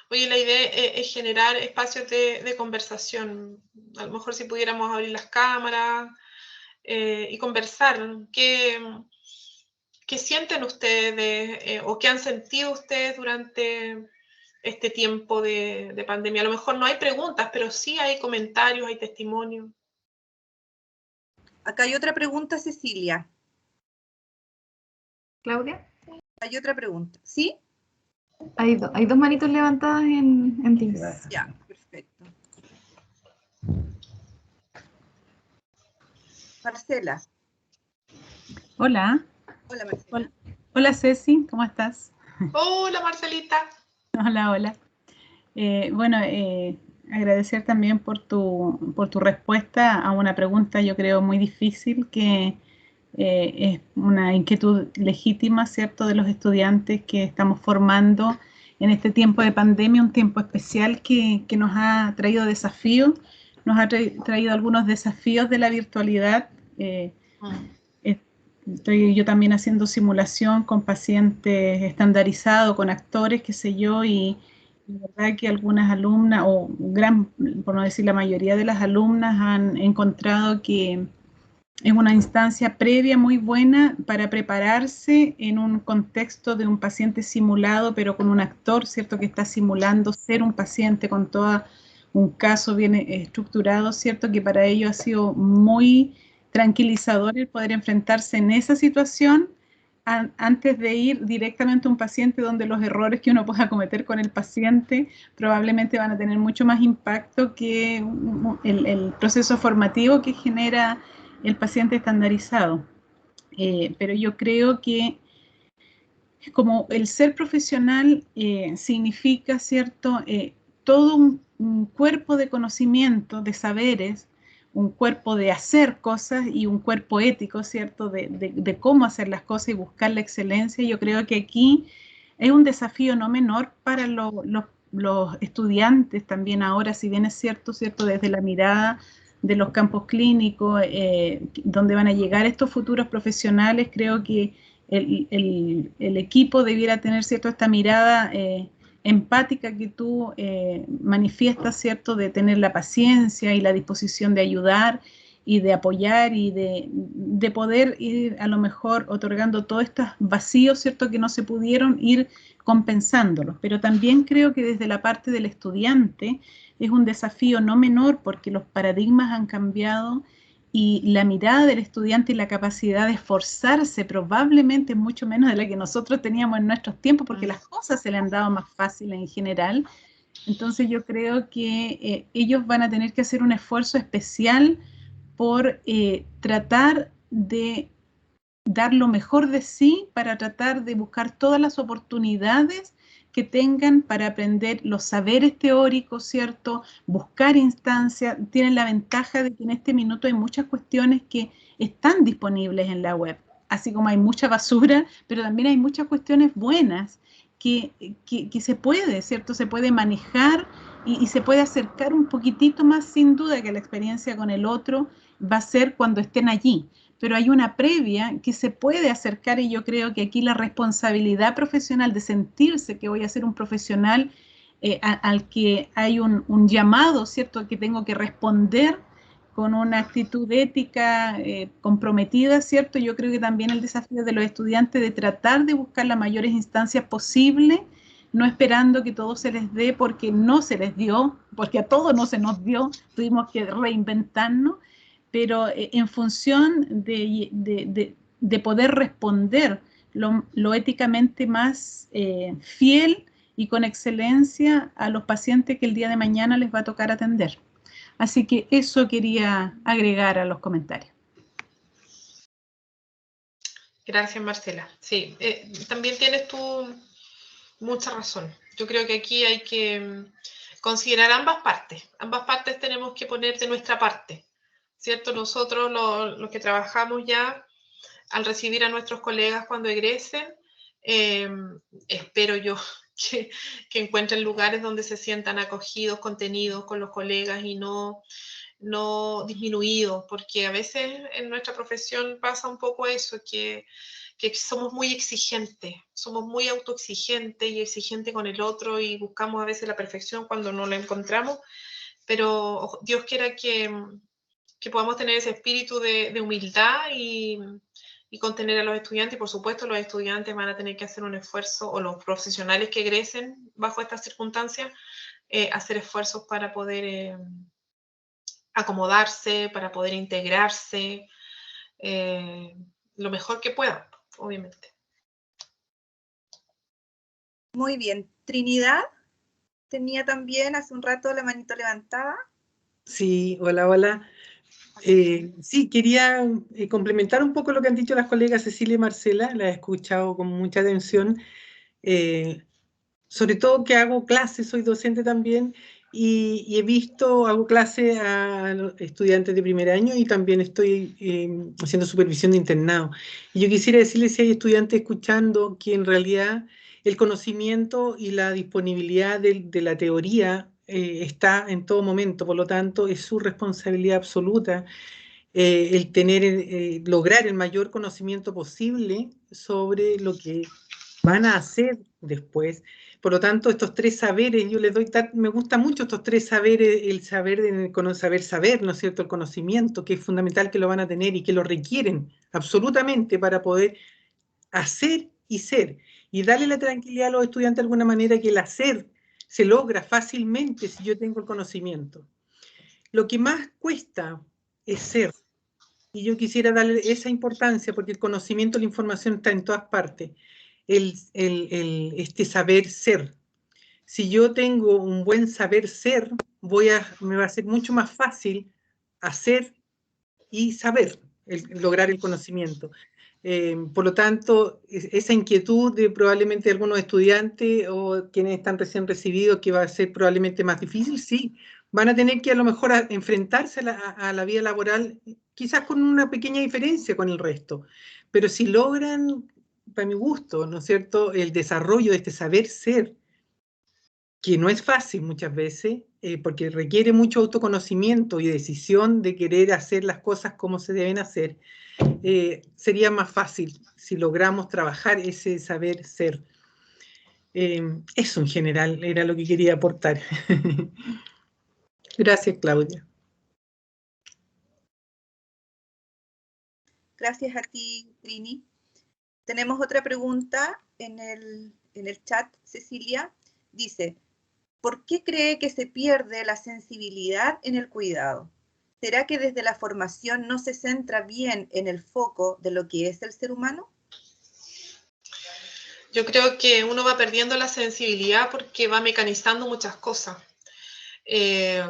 Oye, la idea es generar espacios de conversación. A lo mejor si pudiéramos abrir las cámaras y conversar. ¿Qué sienten ustedes o qué han sentido ustedes durante este tiempo de pandemia? A lo mejor no hay preguntas, pero sí hay comentarios, hay testimonios. Acá hay otra pregunta, Cecilia. Claudia. Hay otra pregunta, ¿sí? Hay dos manitos levantadas en Teams. Ya, perfecto. Marcela. Hola. Hola, Marcela. Hola, Ceci, ¿cómo estás? Hola, Marcelita. Hola. Bueno, agradecer también por tu respuesta a una pregunta, yo creo, muy difícil, que es una inquietud legítima, ¿cierto?, de los estudiantes que estamos formando en este tiempo de pandemia, un tiempo especial que nos ha traído desafíos, nos ha traído algunos desafíos de la virtualidad. Estoy yo también haciendo simulación con pacientes estandarizados, con actores, qué sé yo, y la verdad que algunas alumnas, o por no decir la mayoría de las alumnas, han encontrado que es una instancia previa muy buena para prepararse en un contexto de un paciente simulado, pero con un actor, ¿cierto?, que está simulando ser un paciente con todo un caso bien estructurado, ¿cierto?, que para ellos ha sido muy tranquilizador el poder enfrentarse en esa situación antes de ir directamente a un paciente donde los errores que uno pueda cometer con el paciente probablemente van a tener mucho más impacto que el proceso formativo que genera el paciente estandarizado. Pero yo creo que como el ser profesional significa, ¿cierto?, todo un cuerpo de conocimiento, de saberes, un cuerpo de hacer cosas y un cuerpo ético, ¿cierto?, de cómo hacer las cosas y buscar la excelencia. Yo creo que aquí es un desafío no menor para los estudiantes también ahora, si bien es cierto, desde la mirada de los campos clínicos, donde van a llegar estos futuros profesionales. Creo que el equipo debiera tener, ¿cierto?, esta mirada empática que tú manifiestas, ¿cierto?, de tener la paciencia y la disposición de ayudar y de apoyar y de poder ir a lo mejor otorgando todos estos vacíos, ¿cierto?, que no se pudieron, ir compensándolos. Pero también creo que desde la parte del estudiante es un desafío no menor porque los paradigmas han cambiado y la mirada del estudiante y la capacidad de esforzarse probablemente es mucho menos de la que nosotros teníamos en nuestros tiempos porque las cosas se le han dado más fáciles en general. Entonces yo creo que ellos van a tener que hacer un esfuerzo especial por tratar de dar lo mejor de sí para tratar de buscar todas las oportunidades que tengan para aprender los saberes teóricos, ¿cierto? Buscar instancias. Tienen la ventaja de que en este minuto hay muchas cuestiones que están disponibles en la web, así como hay mucha basura, pero también hay muchas cuestiones buenas que se puede, ¿cierto? Se puede manejar y se puede acercar un poquitito más, sin duda que la experiencia con el otro va a ser cuando estén allí, pero hay una previa que se puede acercar y yo creo que aquí la responsabilidad profesional de sentirse que voy a ser un profesional al que hay un llamado, ¿cierto? Que tengo que responder con una actitud ética comprometida, ¿cierto? Yo creo que también el desafío de los estudiantes de tratar de buscar las mayores instancias posibles, no esperando que todo se les dé porque no se les dio, porque a todos no se nos dio, tuvimos que reinventarnos, pero en función de poder responder lo éticamente más fiel y con excelencia a los pacientes que el día de mañana les va a tocar atender. Así que eso quería agregar a los comentarios. Gracias, Marcela. Sí, también tienes tú mucha razón. Yo creo que aquí hay que considerar ambas partes. Ambas partes tenemos que poner de nuestra parte, ¿cierto? Nosotros, los que trabajamos ya, al recibir a nuestros colegas cuando egresen, espero yo que encuentren lugares donde se sientan acogidos, contenidos con los colegas y no disminuidos, porque a veces en nuestra profesión pasa un poco eso, que somos muy exigentes, somos muy autoexigentes y exigentes con el otro y buscamos a veces la perfección cuando no la encontramos, pero Dios quiera que podamos tener ese espíritu de humildad y contener a los estudiantes, y por supuesto los estudiantes van a tener que hacer un esfuerzo, o los profesionales que egresen bajo estas circunstancias, hacer esfuerzos para poder acomodarse, para poder integrarse lo mejor que puedan, obviamente. Muy bien. Trinidad tenía también hace un rato la manito levantada. Sí, hola, hola. Sí, quería complementar un poco lo que han dicho las colegas Cecilia y Marcela, la he escuchado con mucha atención, sobre todo que hago clases, soy docente también, y he visto, hago clases a los estudiantes de primer año y también estoy haciendo supervisión de internado. Y yo quisiera decirles, si hay estudiantes escuchando, que en realidad el conocimiento y la disponibilidad de la teoría está en todo momento, por lo tanto es su responsabilidad absoluta el tener, lograr el mayor conocimiento posible sobre lo que van a hacer después. Por lo tanto, estos tres saberes, yo les doy, me gusta mucho estos tres saberes, el saber, saber, ¿no es cierto?, el conocimiento, que es fundamental que lo van a tener y que lo requieren absolutamente para poder hacer y ser. Y darle la tranquilidad a los estudiantes de alguna manera que el hacer se logra fácilmente si yo tengo el conocimiento. Lo que más cuesta es ser. Y yo quisiera darle esa importancia porque el conocimiento, la información está en todas partes. Este saber ser. Si yo tengo un buen saber ser, me va a ser mucho más fácil hacer y saber, lograr el conocimiento. Por lo tanto, esa inquietud de probablemente algunos estudiantes o quienes están recién recibidos, que va a ser probablemente más difícil, sí, van a tener que a lo mejor enfrentarse a la vida laboral, quizás con una pequeña diferencia con el resto, pero si logran, para mi gusto, ¿no es cierto?, el desarrollo de este saber ser, que no es fácil muchas veces, porque requiere mucho autoconocimiento y decisión de querer hacer las cosas como se deben hacer, sería más fácil si logramos trabajar ese saber ser. Eso en general era lo que quería aportar. Gracias, Claudia. Gracias a ti, Trini. Tenemos otra pregunta en el chat, Cecilia. Dice, ¿por qué cree que se pierde la sensibilidad en el cuidado? ¿Será que desde la formación no se centra bien en el foco de lo que es el ser humano? Yo creo que uno va perdiendo la sensibilidad porque va mecanizando muchas cosas.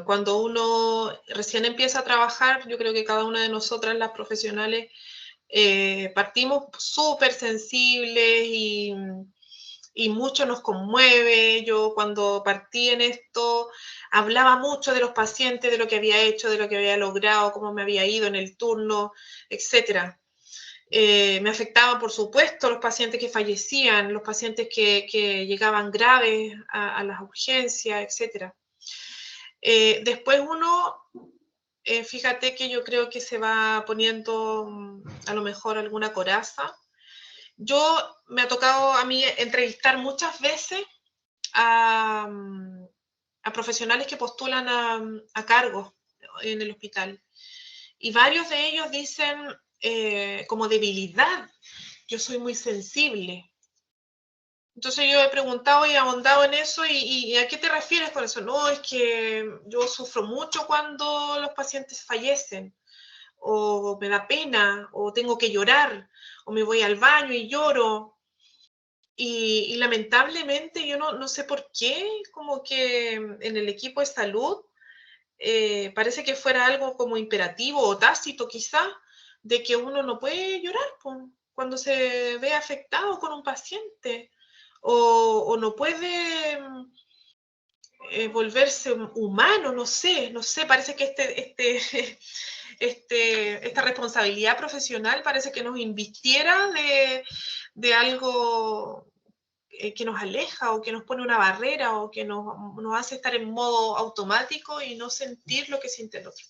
Cuando uno recién empieza a trabajar, yo creo que cada una de nosotras, las profesionales, partimos súper sensibles y mucho nos conmueve. Yo cuando partí en esto hablaba mucho de los pacientes, de lo que había hecho, de lo que había logrado, cómo me había ido en el turno, etcétera. Me afectaban, por supuesto, los pacientes que fallecían, los pacientes que llegaban graves a las urgencias, etcétera. Después uno, fíjate que yo creo que se va poniendo a lo mejor alguna coraza. Me ha tocado a mí entrevistar muchas veces a profesionales que postulan a cargos en el hospital. Y varios de ellos dicen como debilidad, yo soy muy sensible. Entonces yo he preguntado y ahondado en eso y ¿a qué te refieres con eso? No, es que yo sufro mucho cuando los pacientes fallecen, o me da pena, o tengo que llorar, o me voy al baño y lloro. Y lamentablemente yo no sé por qué, como que en el equipo de salud parece que fuera algo como imperativo o tácito quizá, de que uno no puede llorar cuando se ve afectado con un paciente, o no puede volverse humano, no sé, parece que esta responsabilidad profesional parece que nos invistiera de algo que nos aleja o que nos pone una barrera o que nos hace estar en modo automático y no sentir lo que siente el otro.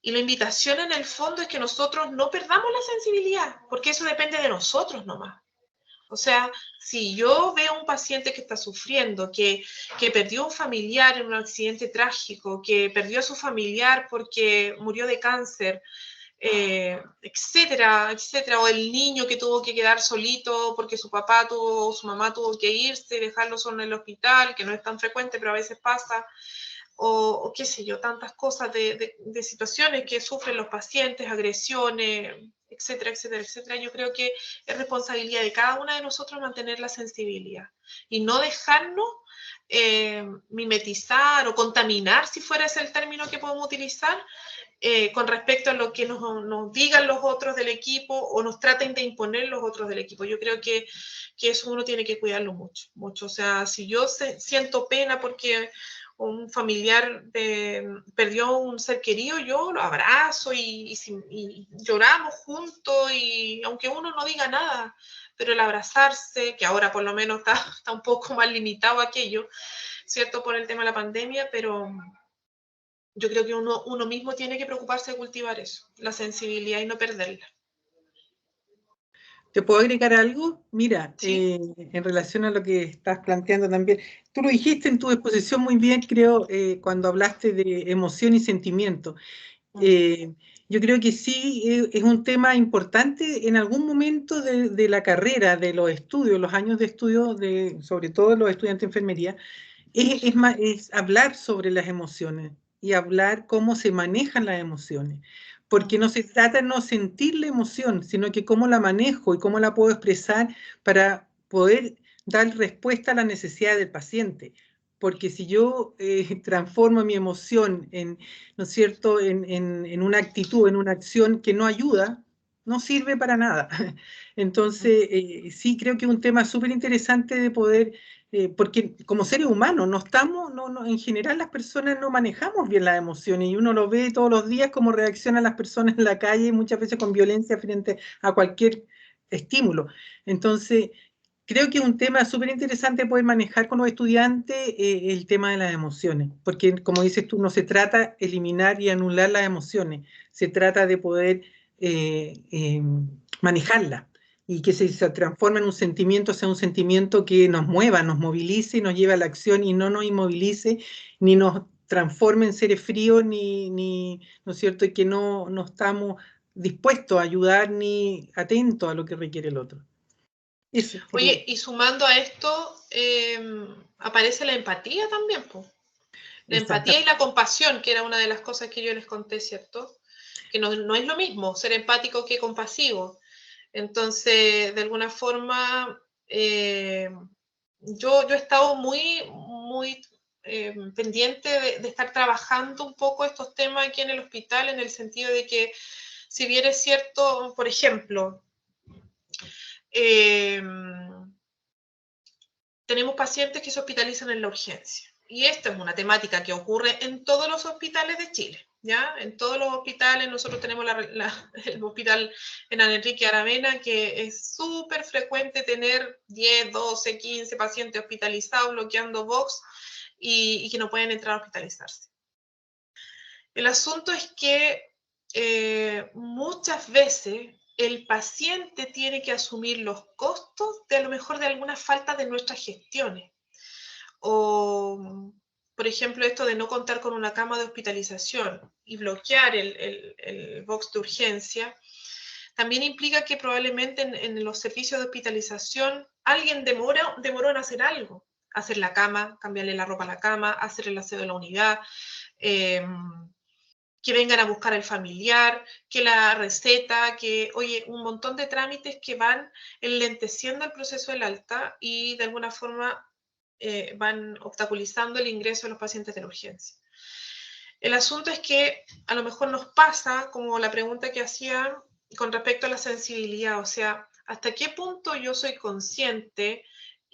Y la invitación en el fondo es que nosotros no perdamos la sensibilidad, porque eso depende de nosotros nomás. O sea, si yo veo a un paciente que está sufriendo, que perdió un familiar en un accidente trágico, que perdió a su familiar porque murió de cáncer, etcétera, etcétera, o el niño que tuvo que quedar solito porque su papá o su mamá tuvo que irse y dejarlo solo en el hospital, que no es tan frecuente, pero a veces pasa, o qué sé yo, tantas cosas de situaciones que sufren los pacientes, agresiones, etcétera, etcétera, etcétera. Yo creo que es responsabilidad de cada una de nosotros mantener la sensibilidad y no dejarnos mimetizar o contaminar, si fuera ese el término que podemos utilizar, con respecto a lo que nos digan los otros del equipo o nos traten de imponer los otros del equipo. Yo creo que eso uno tiene que cuidarlo mucho, mucho. O sea, si yo siento pena porque un familiar perdió un ser querido, yo lo abrazo y lloramos juntos, y aunque uno no diga nada, pero el abrazarse, que ahora por lo menos está un poco más limitado aquello, ¿cierto? Por el tema de la pandemia, pero yo creo que uno mismo tiene que preocuparse de cultivar eso, la sensibilidad, y no perderla. ¿Te puedo agregar algo? Mira, ¿Sí? en relación a lo que estás planteando también, tú lo dijiste en tu exposición muy bien, creo, cuando hablaste de emoción y sentimiento. Yo creo que sí, es un tema importante en algún momento de la carrera, de los estudios, los años de estudio, sobre todo los estudiantes de enfermería, es hablar sobre las emociones y hablar cómo se manejan las emociones. Porque no se trata de no sentir la emoción, sino que cómo la manejo y cómo la puedo expresar para poder dar respuesta a las necesidades del paciente. Porque si yo transformo mi emoción ¿no es cierto?, en una actitud, en una acción que no ayuda, no sirve para nada. Entonces, sí creo que es un tema súper interesante de poder, porque como seres humanos no estamos, en general las personas no manejamos bien las emociones y uno lo ve todos los días cómo reaccionan las personas en la calle, muchas veces con violencia frente a cualquier estímulo. Entonces, creo que es un tema súper interesante poder manejar con los estudiantes el tema de las emociones, porque como dices tú, no se trata de eliminar y anular las emociones, se trata de poder manejarlas y que se transforme en un sentimiento, sea un sentimiento que nos mueva, nos movilice, nos lleve a la acción y no nos inmovilice, ni nos transforme en seres fríos, ¿no es cierto?, y que no estamos dispuestos a ayudar ni atentos a lo que requiere el otro. Eso, Oye, y sumando a esto, aparece la empatía también, po. La empatía y la compasión, que era una de las cosas que yo les conté, ¿cierto? Que no es lo mismo ser empático que compasivo. Entonces, de alguna forma, yo he estado muy pendiente de estar trabajando un poco estos temas aquí en el hospital, en el sentido de que, si bien es cierto, por ejemplo, tenemos pacientes que se hospitalizan en la urgencia. Y esta es una temática que ocurre en todos los hospitales de Chile, ¿ya? En todos los hospitales, nosotros tenemos el hospital en Ana Enrique Aravena, que es súper frecuente tener 10, 12, 15 pacientes hospitalizados bloqueando box y que no pueden entrar a hospitalizarse. El asunto es que muchas veces el paciente tiene que asumir los costos de a lo mejor de alguna falta de nuestras gestiones. O, por ejemplo, esto de no contar con una cama de hospitalización y bloquear el box de urgencia, también implica que probablemente en los servicios de hospitalización alguien demoró en hacer algo. Hacer la cama, cambiarle la ropa a la cama, hacer el aseo de la unidad, que vengan a buscar al familiar, que la receta, que, oye, un montón de trámites que van enlenteciendo el proceso del alta y de alguna forma van obstaculizando el ingreso de los pacientes de la urgencia. El asunto es que a lo mejor nos pasa, como la pregunta que hacía con respecto a la sensibilidad, o sea, ¿hasta qué punto yo soy consciente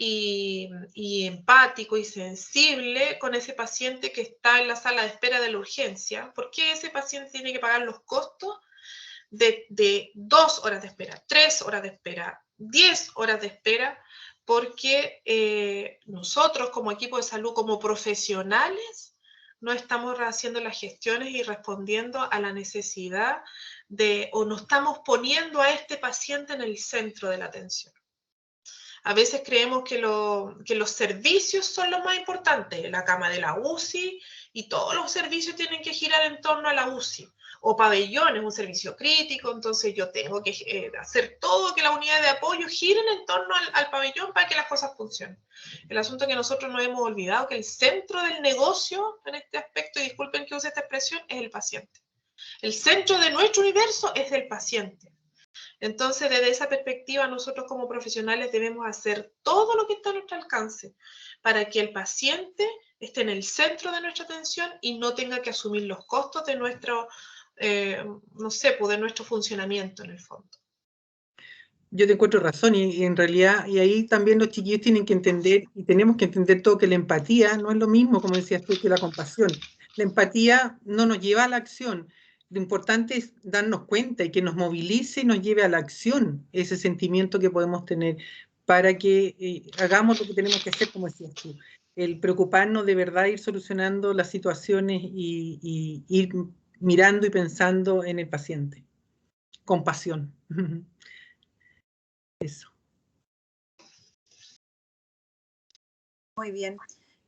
y empático y sensible con ese paciente que está en la sala de espera de la urgencia? ¿Por qué ese paciente tiene que pagar los costos de 2 horas de espera, 3 horas de espera, 10 horas de espera? Porque nosotros como equipo de salud, como profesionales, no estamos haciendo las gestiones y respondiendo a la necesidad o no estamos poniendo a este paciente en el centro de la atención. A veces creemos que los servicios son los más importantes, la cama de la UCI, y todos los servicios tienen que girar en torno a la UCI. O pabellón es un servicio crítico, entonces yo tengo que hacer todo que la unidad de apoyo giren en torno al pabellón para que las cosas funcionen. El asunto es que nosotros nos hemos olvidado que el centro del negocio en este aspecto, y disculpen que use esta expresión, es el paciente. El centro de nuestro universo es el paciente. Entonces, desde esa perspectiva, nosotros como profesionales debemos hacer todo lo que está a nuestro alcance para que el paciente esté en el centro de nuestra atención y no tenga que asumir los costos de nuestro, no sé, pues de nuestro funcionamiento en el fondo. Yo te encuentro razón y en realidad, y ahí también los chiquillos tienen que entender, y tenemos que entender todo, que la empatía no es lo mismo, como decías tú, que la compasión. La empatía no nos lleva a la acción. Lo importante es darnos cuenta y que nos movilice y nos lleve a la acción ese sentimiento que podemos tener para que hagamos lo que tenemos que hacer, como decías tú. El preocuparnos de verdad, ir solucionando las situaciones y ir mirando y pensando en el paciente. Compasión. Eso. Muy bien.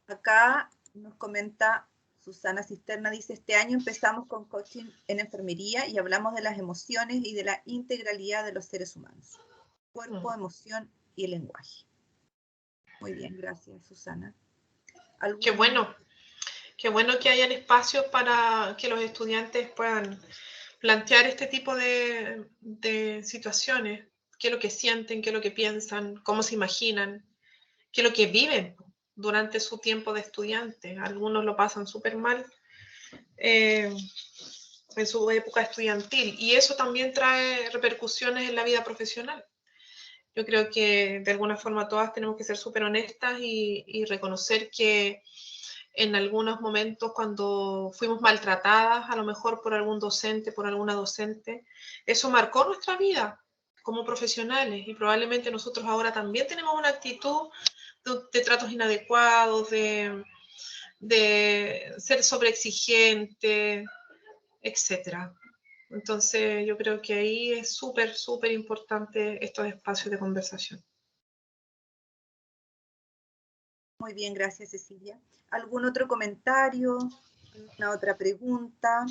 Acá nos comenta Susana Cisterna, dice, este año empezamos con coaching en enfermería y hablamos de las emociones y de la integralidad de los seres humanos. Cuerpo, emoción y lenguaje. Muy bien, gracias, Susana. Qué bueno que hayan espacios para que los estudiantes puedan plantear este tipo de situaciones, qué es lo que sienten, qué es lo que piensan, cómo se imaginan, qué es lo que viven durante su tiempo de estudiante. Algunos lo pasan súper mal en su época estudiantil y eso también trae repercusiones en la vida profesional. Yo creo que de alguna forma todas tenemos que ser súper honestas y reconocer que en algunos momentos cuando fuimos maltratadas, a lo mejor por algún docente, por alguna docente, eso marcó nuestra vida como profesionales y probablemente nosotros ahora también tenemos una actitud de tratos inadecuados, de ser sobreexigente, etcétera. Entonces yo creo que ahí es súper, súper importante estos espacios de conversación. Muy bien, gracias, Cecilia. ¿Algún otro comentario? ¿Alguna otra pregunta?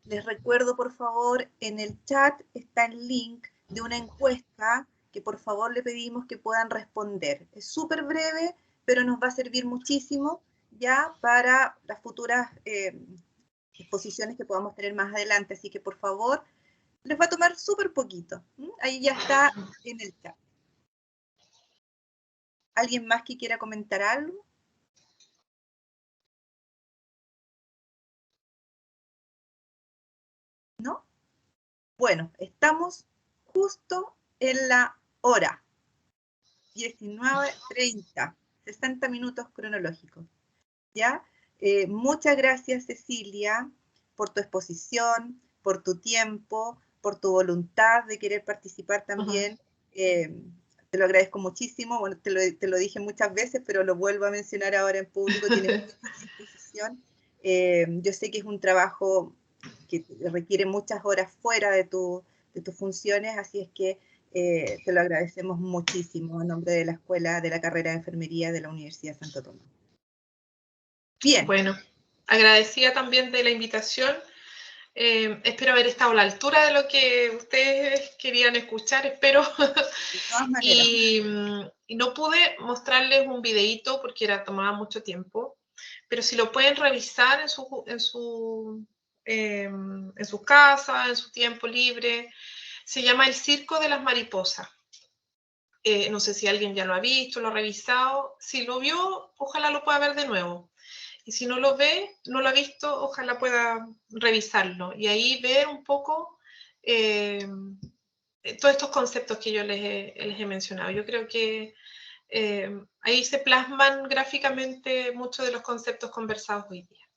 Les recuerdo, por favor, en el chat está el link de una encuesta que por favor le pedimos que puedan responder. Es súper breve, pero nos va a servir muchísimo ya para las futuras exposiciones que podamos tener más adelante. Así que por favor, les va a tomar súper poquito. Ahí ya está en el chat. ¿Alguien más que quiera comentar algo? ¿No? Bueno, estamos justo en la hora. 19:30, 60 minutos cronológicos. ¿Ya? Muchas gracias, Cecilia, por tu exposición, por tu tiempo, por tu voluntad de querer participar también. Te lo agradezco muchísimo. Bueno, te lo dije muchas veces, pero lo vuelvo a mencionar ahora en público. Tienes mucha disposición. Yo sé que es un trabajo que requiere muchas horas fuera de tus funciones, así es que te lo agradecemos muchísimo en nombre de la Escuela de la Carrera de Enfermería de la Universidad de Santo Tomás. Bien. Bueno, agradecida también de la invitación. Espero haber estado a la altura de lo que ustedes querían escuchar, espero. De todas maneras. Y no pude mostrarles un videíto porque tomaba mucho tiempo, pero si lo pueden revisar en su casa, en su tiempo libre, se llama El Circo de las Mariposas. No sé si alguien ya lo ha visto, lo ha revisado. Si lo vio, ojalá lo pueda ver de nuevo. Y si no lo ve, no lo ha visto, ojalá pueda revisarlo. Y ahí ver un poco todos estos conceptos que yo les he mencionado. Yo creo que ahí se plasman gráficamente muchos de los conceptos conversados hoy día.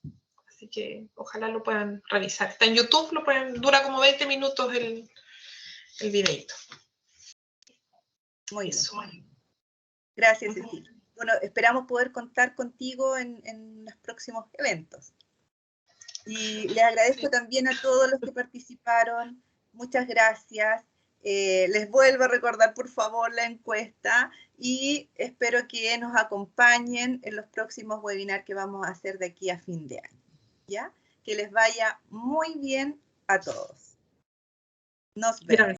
Así que ojalá lo puedan revisar. Está en YouTube, dura como 20 minutos el videito. Muy bien. Gracias, Cecilia. Bueno, esperamos poder contar contigo en los próximos eventos. Y les agradezco también a todos los que participaron. Muchas gracias. Les vuelvo a recordar, por favor, la encuesta y espero que nos acompañen en los próximos webinars que vamos a hacer de aquí a fin de año. ¿Ya? Que les vaya muy bien a todos. Nos vemos.